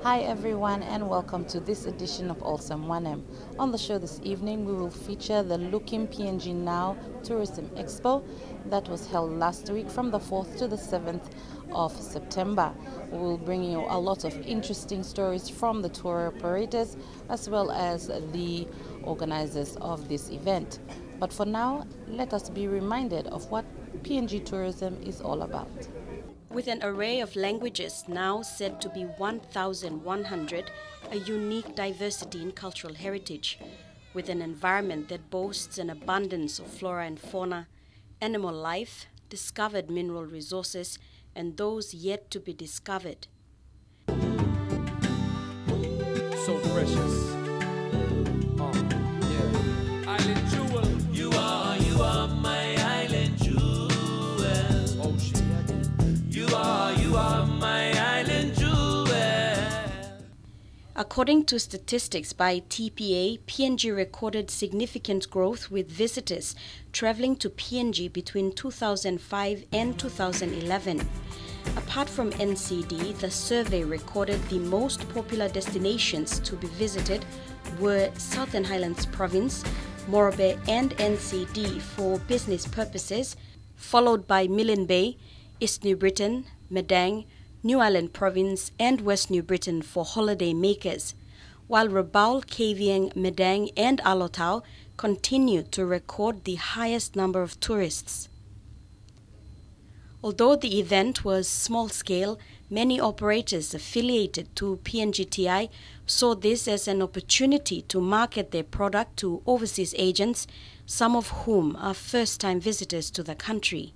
Hi everyone and welcome to this edition of Olsem Wanem. On the show this evening we will feature the Looking PNG Now Tourism Expo that was held last week from the 4th to the 7th of September. We will bring you a lot of interesting stories from the tour operators as well as the organizers of this event. But for now, let us be reminded of what PNG tourism is all about. With an array of languages now said to be 1,100, a unique diversity in cultural heritage, with an environment that boasts an abundance of flora and fauna, animal life, discovered mineral resources, and those yet to be discovered. So precious. Yeah. Island jewel. You are my island jewel. Oh shit. You are my island jewel. According to statistics by TPA, PNG recorded significant growth with visitors traveling to PNG between 2005 and 2011. Apart from NCD, the survey recorded the most popular destinations to be visited were Southern Highlands Province, Morobe and NCD for business purposes, followed by Milne Bay, East New Britain, Madang, New Ireland Province and West New Britain for holiday makers, while Rabaul, Kavieng, Madang and Alotau continued to record the highest number of tourists. Although the event was small-scale, many operators affiliated to PNGTI saw this as an opportunity to market their product to overseas agents, some of whom are first-time visitors to the country.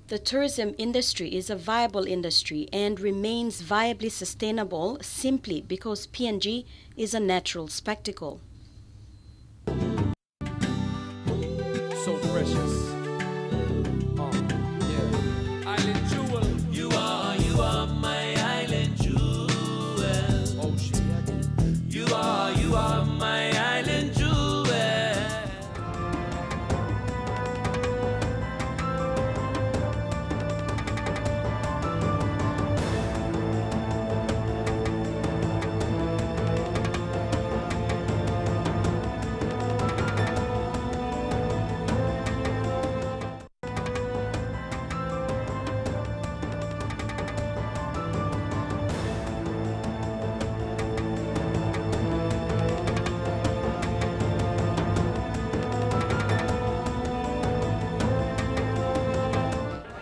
The tourism industry is a viable industry and remains viably sustainable simply because PNG is a natural spectacle. So precious. Yeah. Island jewel. You are my island jewel. Oh shit. You are my island jewel.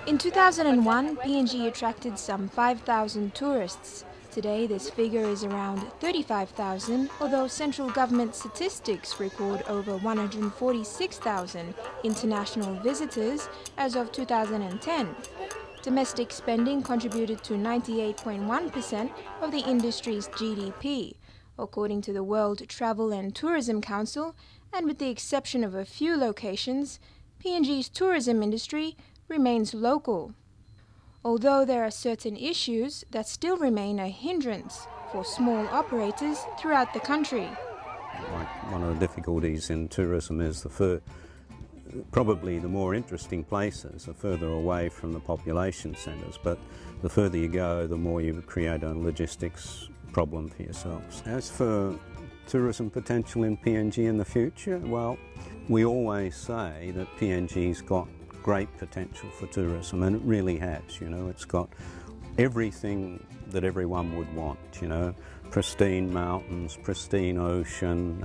In 2001, PNG attracted some 5,000 tourists. Today, this figure is around 35,000, although central government statistics record over 146,000 international visitors as of 2010. Domestic spending contributed to 98.1% of the industry's GDP, according to the World Travel and Tourism Council, and with the exception of a few locations, PNG's tourism industry remains local, although there are certain issues that still remain a hindrance for small operators throughout the country. One of the difficulties in tourism is probably the more interesting places are further away from the population centres, but the further you go, the more you create a logistics problem for yourselves. As for tourism potential in PNG in the future, well, we always say that PNG's got great potential for tourism, and it really has. It's got everything that everyone would want, pristine mountains, pristine ocean,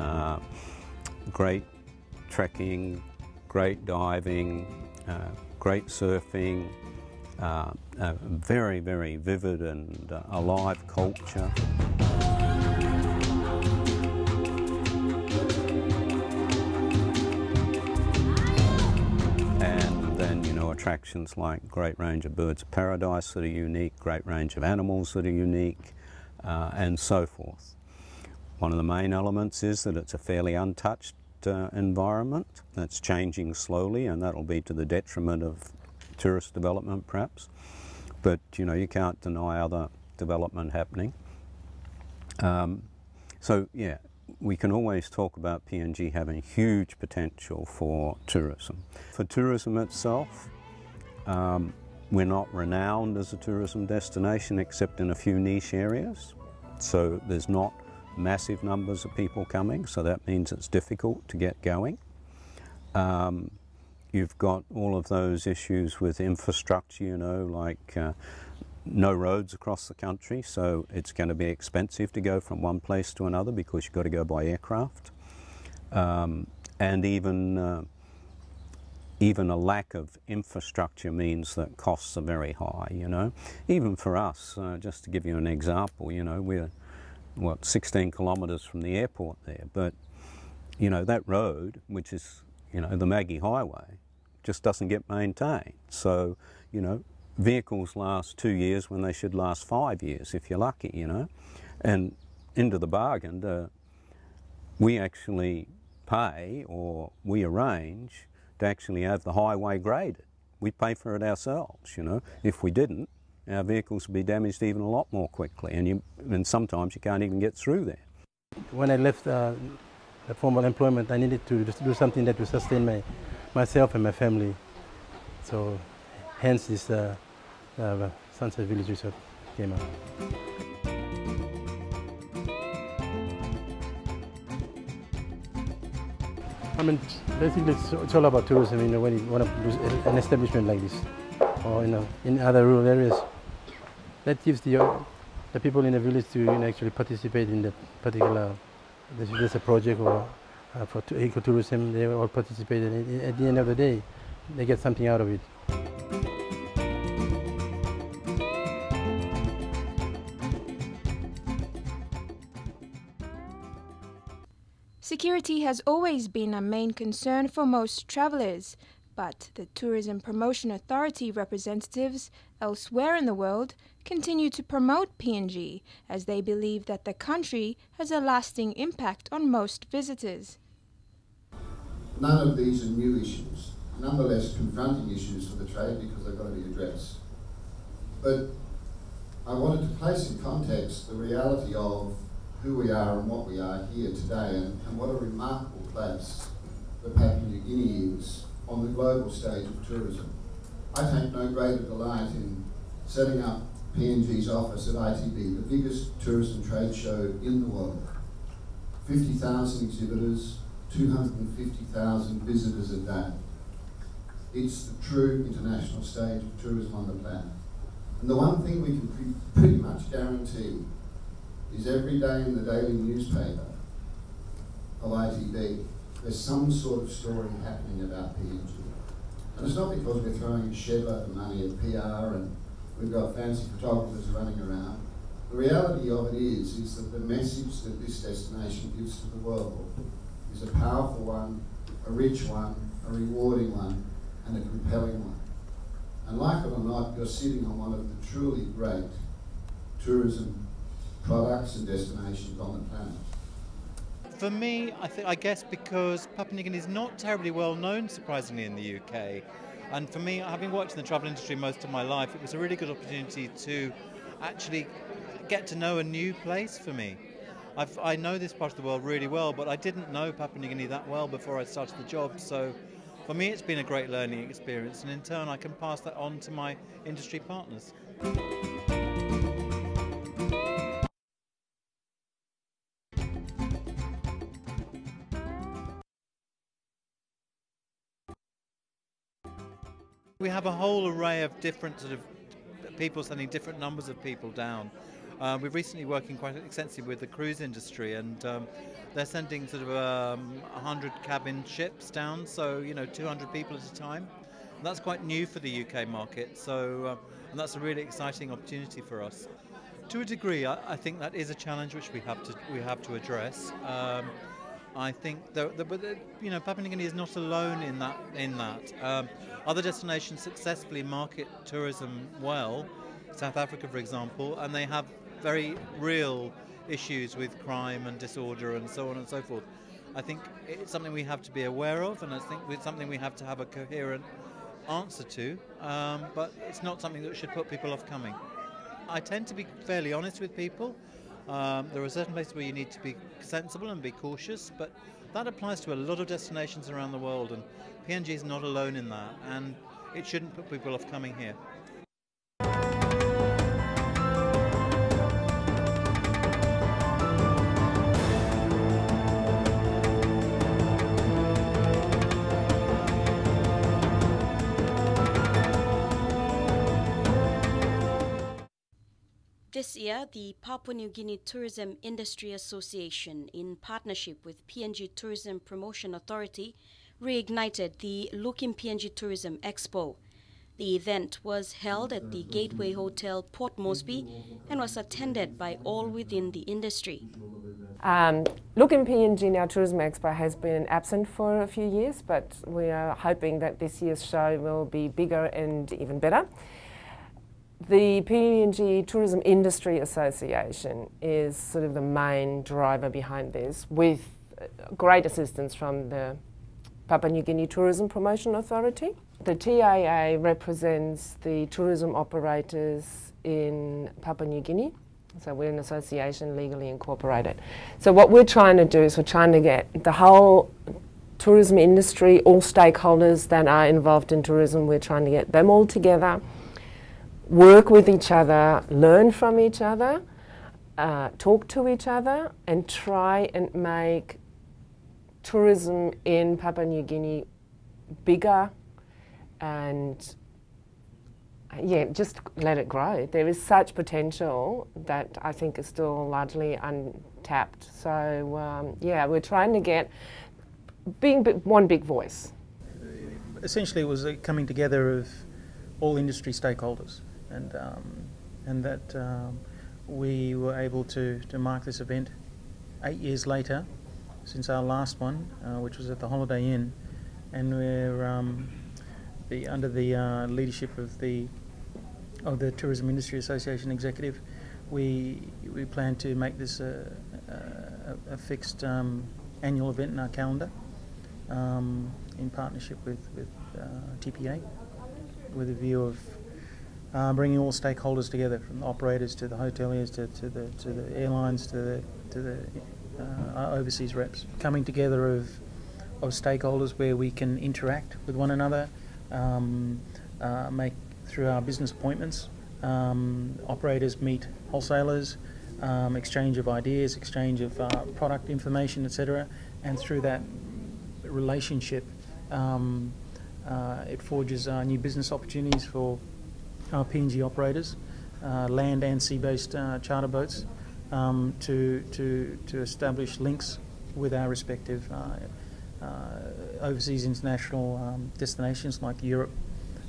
great trekking, great diving, great surfing, a very, very vivid and alive culture. Attractions like great range of birds of paradise that are unique, great range of animals that are unique, and so forth. One of the main elements is that it's a fairly untouched environment that's changing slowly, and that'll be to the detriment of tourist development perhaps. But you can't deny other development happening. So yeah, we can always talk about PNG having huge potential for tourism. For tourism itself, We're not renowned as a tourism destination except in a few niche areas. So there's not massive numbers of people coming, so that means it's difficult to get going. You've got all of those issues with infrastructure, you know, like no roads across the country, so it's going to be expensive to go from one place to another because you've got to go by aircraft. And even a lack of infrastructure means that costs are very high, you know. Even for us, just to give you an example, you know, we're, what, 16 kilometres from the airport there, but, you know, that road, which is, you know, the Maggie Highway, just doesn't get maintained. So, you know, vehicles last 2 years when they should last 5 years if you're lucky, you know. And into the bargain, we actually pay, or we arrange to actually have the highway graded. We pay for it ourselves, you know. If we didn't, our vehicles would be damaged even a lot more quickly, and sometimes you can't even get through there. When I left the formal employment, I needed to just do something that would sustain myself and my family. So hence this Sunset Village Resort came up. I mean, basically it's all about tourism, you know, when you want to do an establishment like this, or, you know, in other rural areas. That gives the people in the village to, you know, actually participate in the particular, there's a project or for ecotourism, they all participate, and at the end of the day, they get something out of it. Security has always been a main concern for most travellers, but the Tourism Promotion Authority representatives elsewhere in the world continue to promote PNG as they believe that the country has a lasting impact on most visitors. None of these are new issues, nonetheless confronting issues for the trade because they've got to be addressed. But I wanted to place in context the reality of who we are and what we are here today, and what a remarkable place that Papua New Guinea is on the global stage of tourism. I take no greater delight in setting up PNG's office at ITB, the biggest tourism trade show in the world. 50,000 exhibitors, 250,000 visitors a day. It's the true international stage of tourism on the planet. And the one thing we can pretty much guarantee is every day in the daily newspaper of ITB, there's some sort of story happening about PNG. And it's not because we're throwing a shed load of money at PR and we've got fancy photographers running around. The reality of it is that the message that this destination gives to the world is a powerful one, a rich one, a rewarding one, and a compelling one. And like it or not, you're sitting on one of the truly great tourism products and destinations on the planet. For me, I guess because Papua New Guinea is not terribly well known, surprisingly, in the UK. And for me, having worked in the travel industry most of my life, it was a really good opportunity to actually get to know a new place for me. I know this part of the world really well, but I didn't know Papua New Guinea that well before I started the job. So for me, it's been a great learning experience, and in turn, I can pass that on to my industry partners. We have a whole array of different sort of people sending different numbers of people down. We're recently working quite extensively with the cruise industry, and they're sending sort of 100 cabin ships down, so, you know, 200 people at a time. And that's quite new for the UK market, so and that's a really exciting opportunity for us. To a degree, I think that is a challenge which we have to address. I think that you know, Papua New Guinea is not alone in that. Other destinations successfully market tourism well, South Africa, for example, and they have very real issues with crime and disorder and so on and so forth. I think it's something we have to be aware of, and I think it's something we have to have a coherent answer to, but it's not something that should put people off coming. I tend to be fairly honest with people. There are certain places where you need to be sensible and be cautious, but that applies to a lot of destinations around the world, and PNG is not alone in that, and it shouldn't put people off coming here. This year, the Papua New Guinea Tourism Industry Association, in partnership with PNG Tourism Promotion Authority, reignited the Look in PNG Tourism Expo. The event was held at the Gateway Hotel, Port Moresby, and was attended by all within the industry. Look in PNG now Tourism Expo has been absent for a few years, but we are hoping that this year's show will be bigger and even better. The PNG Tourism Industry Association is sort of the main driver behind this, with great assistance from the Papua New Guinea Tourism Promotion Authority. The TAA represents the tourism operators in Papua New Guinea, so we're an association legally incorporated. So what we're trying to do is we're trying to get the whole tourism industry, all stakeholders that are involved in tourism, we're trying to get them all together, work with each other, learn from each other, talk to each other, and try and make tourism in Papua New Guinea bigger and just let it grow. There is such potential that I think is still largely untapped. So we're trying to get being one big voice. Essentially, it was a coming together of all industry stakeholders, and that we were able to mark this event 8 years later since our last one, which was at the Holiday Inn, and we're under the leadership of the Tourism Industry Association executive. We plan to make this a fixed annual event in our calendar, in partnership with TPA, with a view of bringing all stakeholders together, from the operators to the hoteliers to the airlines to the overseas reps, coming together of stakeholders where we can interact with one another, make through our business appointments, operators meet wholesalers, exchange of ideas, exchange of product information, etc., and through that relationship it forges new business opportunities for our PNG operators, land and sea-based charter boats, to establish links with our respective overseas international destinations like Europe,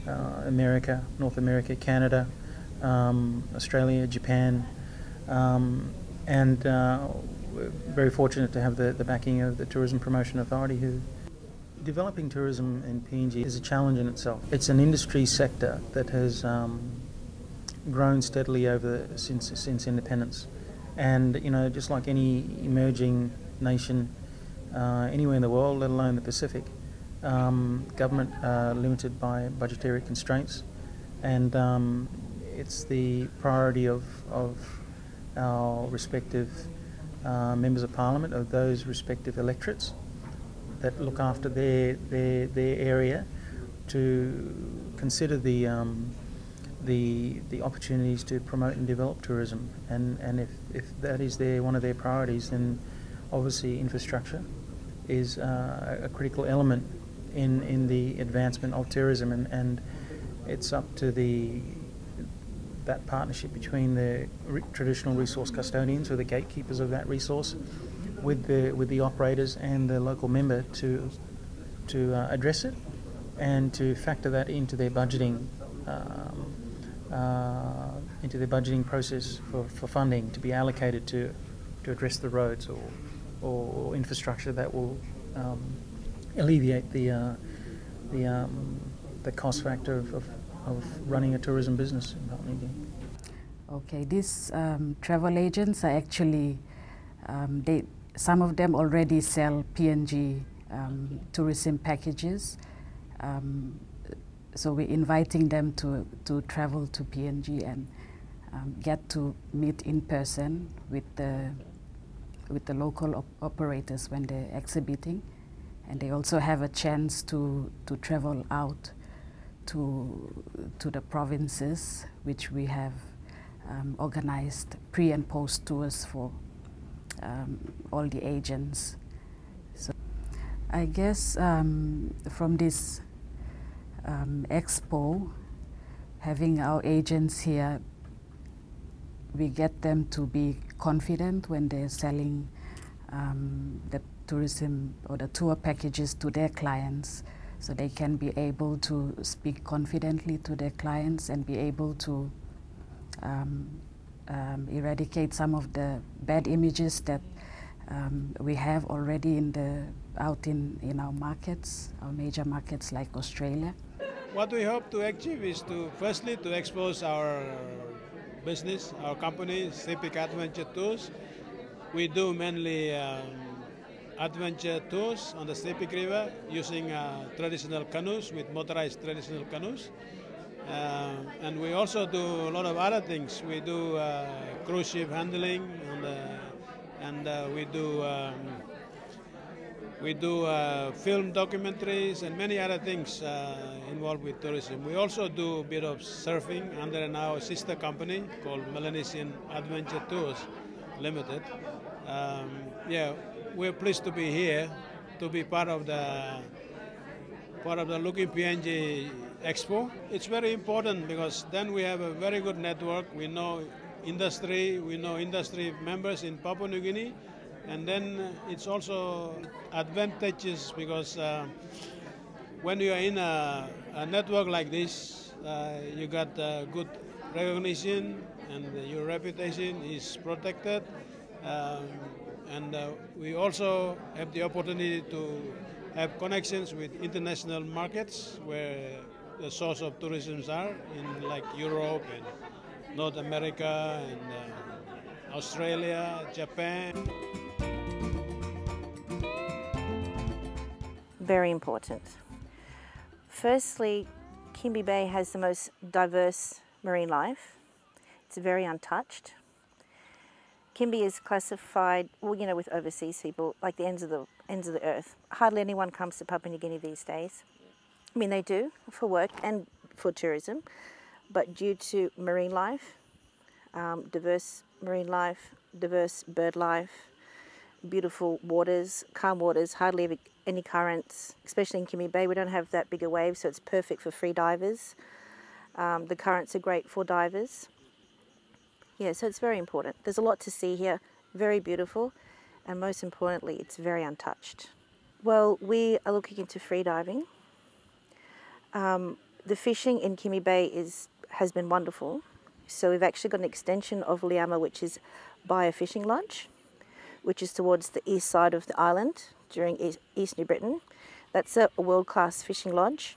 America, North America, Canada, Australia, Japan, and we're very fortunate to have the backing of the Tourism Promotion Authority, who developing tourism in PNG is a challenge in itself. It's an industry sector that has grown steadily since independence, and just like any emerging nation anywhere in the world, let alone the Pacific, government limited by budgetary constraints, and it's the priority of our respective members of parliament, of those respective electorates that look after their area, to consider the opportunities to promote and develop tourism, and if that is one of their priorities, then obviously infrastructure is a critical element in the advancement of tourism, and it's up to that partnership between the traditional resource custodians, or the gatekeepers of that resource, with the operators and the local member to address it, and to factor that into their budgeting process for funding to be allocated to address the roads or infrastructure that will alleviate the cost factor of running a tourism business in Papua New Guinea. Okay, these travel agents are actually, some of them already sell PNG tourism packages. So we're inviting them to travel to PNG and get to meet in person with the local operators when they're exhibiting, and they also have a chance to travel out to the provinces, which we have organized pre and post tours for all the agents. So I guess from this expo, having our agents here we get them to be confident when they're selling the tourism or the tour packages to their clients, so they can be able to speak confidently to their clients and be able to eradicate some of the bad images that we have already out in our markets, our major markets like Australia. What we hope to achieve is firstly to expose our business, our company, Sepik Adventure Tours. We do mainly adventure tours on the Sepik River using traditional canoes, with motorized traditional canoes. And we also do a lot of other things. We do cruise ship handling, and we do film documentaries and many other things involved with tourism. We also do a bit of surfing under our sister company called Melanesian Adventure Tours Limited. Yeah, we're pleased to be here, to be part of the Looking PNG Expo. It's very important because then we have a very good network. We know industry members in Papua New Guinea, and then it's also advantageous because when you are in a network like this, you got good recognition and your reputation is protected. And we also have the opportunity to have connections with international markets where the source of tourism are, in like Europe and North America and Australia, Japan. Very important. Firstly, Kimby Bay has the most diverse marine life. It's very untouched. Kimby is classified, well, you know, with overseas people, like the ends of the earth. Hardly anyone comes to Papua New Guinea these days. I mean, they do for work and for tourism, but due to marine life, diverse marine life, diverse bird life, beautiful waters, calm waters, hardly any currents, especially in Kimby Bay. We don't have that bigger wave, so it's perfect for free divers. The currents are great for divers. Yeah, so it's very important. There's a lot to see here, very beautiful, and most importantly, it's very untouched. Well, we are looking into free diving. The fishing in Kimby Bay has been wonderful. So we've actually got an extension of Liama, which is by a fishing lodge, which is towards the east side of the island during East New Britain. That's a world-class fishing lodge.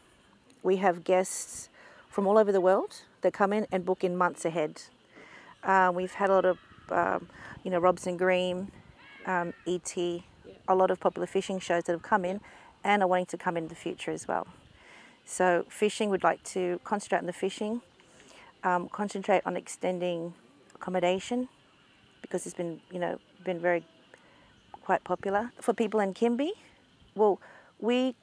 We have guests from all over the world that come in and book in months ahead. We've had a lot of, Robson Green, E.T., a lot of popular fishing shows that have come in and are wanting to come in the future as well. So fishing, we'd like to concentrate on the fishing, concentrate on extending accommodation, because it's been quite popular. For people in Kimby, well, we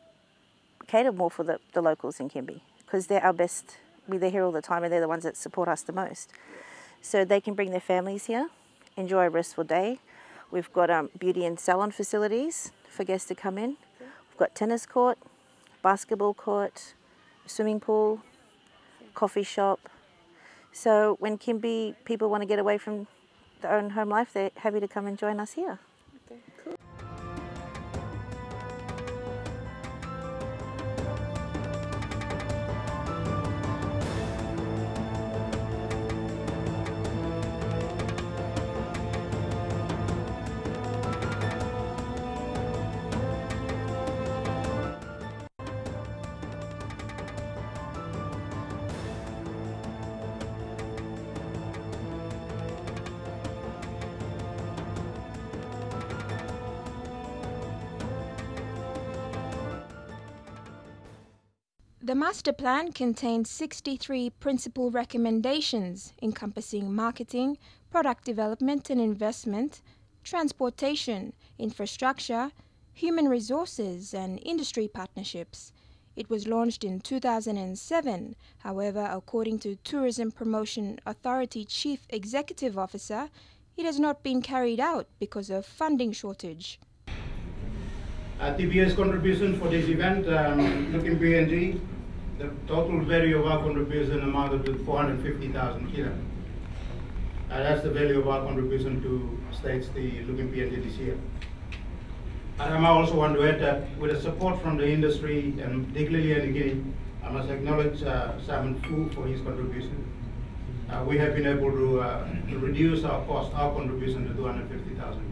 cater more for the locals in Kimby, because they're our best. They're here all the time and they're the ones that support us the most. So they can bring their families here, enjoy a restful day. We've got beauty and salon facilities for guests to come in. We've got tennis court, basketball court, swimming pool, coffee shop. So when Kimby people want to get away from their own home life, they're happy to come and join us here. Okay, cool. The master plan contains 63 principal recommendations encompassing marketing, product development and investment, transportation, infrastructure, human resources and industry partnerships. It was launched in 2007. However, according to Tourism Promotion Authority Chief Executive Officer, it has not been carried out because of funding shortage. TPA's contribution for this event, looking PNG, the total value of our contribution amounted to 450,000 kilo. That's the value of our contribution to states the Looking PNG this year. And I also want to add that with the support from the industry, and particularly in Guinea, I must acknowledge Simon Fu for his contribution. We have been able to reduce our cost, our contribution to 250,000.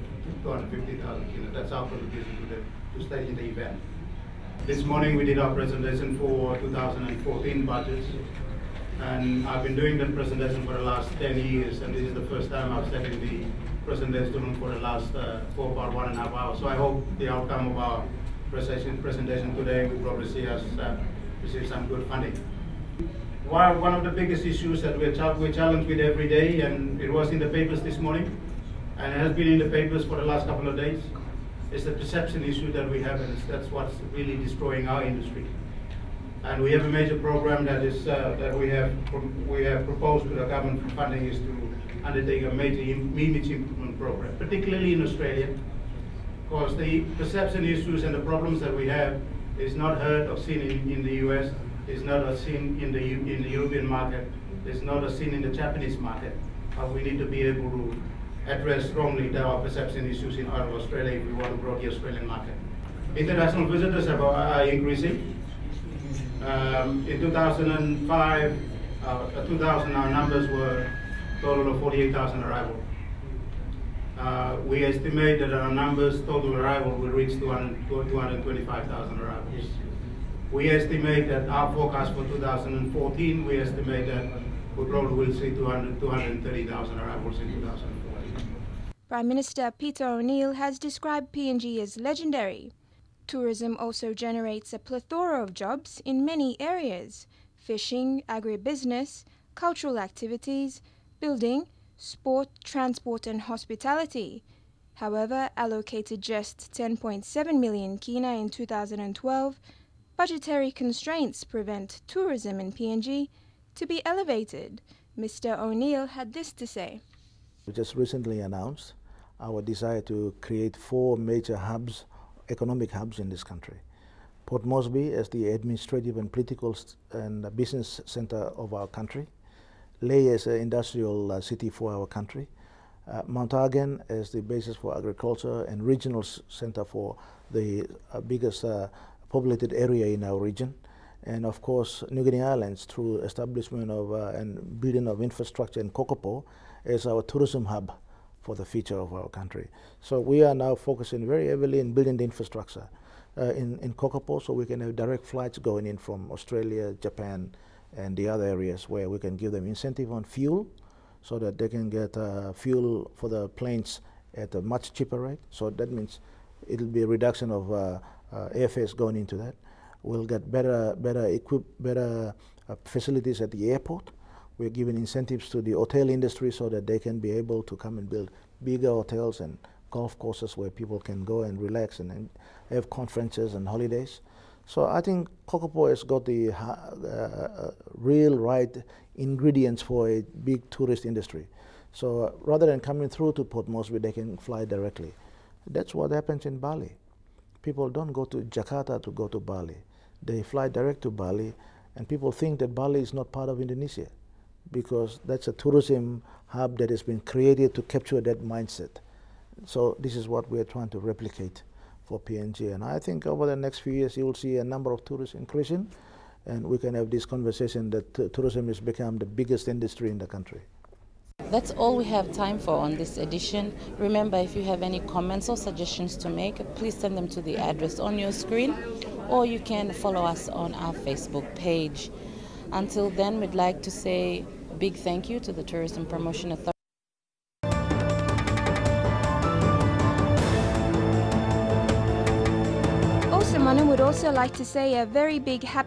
That's our contribution to staging the event. This morning we did our presentation for 2014 budgets, and I've been doing that presentation for the last 10 years, and this is the first time I've sat in the presentation for the last for about 1.5 hours. So I hope the outcome of our presentation today will probably see us receive some good funding. One of the biggest issues that we're challenged with every day, and it was in the papers this morning, and it has been in the papers for the last couple of days, is the perception issue that we have, and that's what's really destroying our industry. And we have a major program that is that we have proposed to the government for funding, is to undertake a major image improvement program, particularly in Australia, because the perception issues and the problems that we have is not heard or seen in the US, is not seen in the European market, is not seen in the Japanese market. We need to be able to address strongly our perception issues in Australia if we want to grow the Australian market. International visitors are increasing. In 2005, 2000 our numbers were a total of 48,000 arrivals. We estimate that our numbers, total arrival, will reach 225,000 arrivals. We estimate that our forecast for 2014, we estimate that we probably will see 230,000 arrivals in 2014. Prime Minister Peter O'Neill has described PNG as legendary. Tourism also generates a plethora of jobs in many areas: fishing, agribusiness, cultural activities, building, sport, transport and hospitality. However, allocated just 10.7 million kina in 2012, budgetary constraints prevent tourism in PNG to be elevated. Mr. O'Neill had this to say. We just recently announced our desire to create 4 major hubs, economic hubs in this country. Port Moresby as the administrative and political and business center of our country. Lae as an industrial city for our country. Mount Argan as the basis for agriculture and regional center for the biggest populated area in our region. And of course, New Guinea Islands through establishment of and building of infrastructure in Kokopo as our tourism hub for the future of our country. So we are now focusing very heavily in building the infrastructure in Kokopo, so we can have direct flights going in from Australia, Japan, and the other areas where we can give them incentive on fuel so that they can get fuel for the planes at a much cheaper rate. So that means it'll be a reduction of airfares going into that. We'll get better facilities at the airport. We're giving incentives to the hotel industry so that they can be able to come and build bigger hotels and golf courses where people can go and relax and have conferences and holidays. So I think Kokopo has got the real right ingredients for a big tourist industry. So rather than coming through to Port Moresby, they can fly directly. That's what happens in Bali. People don't go to Jakarta to go to Bali. They fly direct to Bali, and people think that Bali is not part of Indonesia, because that's a tourism hub that has been created to capture that mindset. So this is what we're trying to replicate for PNG. And I think over the next few years, you will see a number of tourists increasing, and we can have this conversation that tourism has become the biggest industry in the country. That's all we have time for on this edition. Remember, if you have any comments or suggestions to make, please send them to the address on your screen, or you can follow us on our Facebook page. Until then, we'd like to say a big thank you to the Tourism Promotion Authority. Olsem would also like to say a very big happy